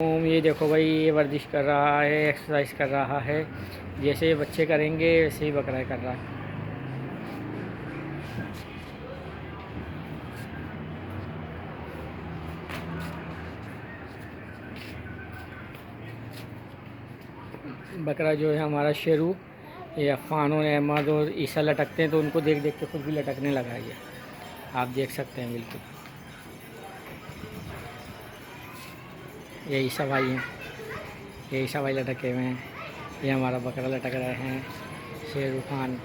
ये देखो भाई, ये वर्जिश कर रहा है, एक्सरसाइज कर रहा है। जैसे बच्चे करेंगे वैसे ही बकरा कर रहा है। बकरा जो है हमारा शेरू, ये अफ़ान और अहमद और ईसा लटकते हैं तो उनको देख देख के खुद भी लटकने लगा है। ये आप देख सकते हैं बिल्कुल। ये ईसा भाई हैं, ये ईसा भाई लटके हुए हैं। ये हमारा बकरा लटक रहे हैं, शेरू खान।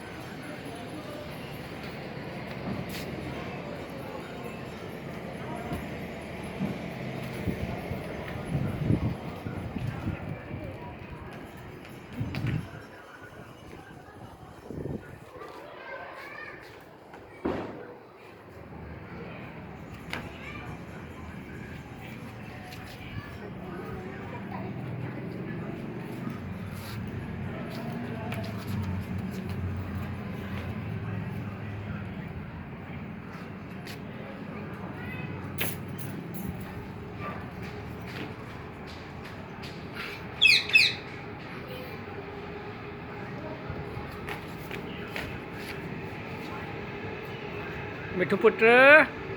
मिठू पुत्र,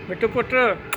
मिठू पुत्र।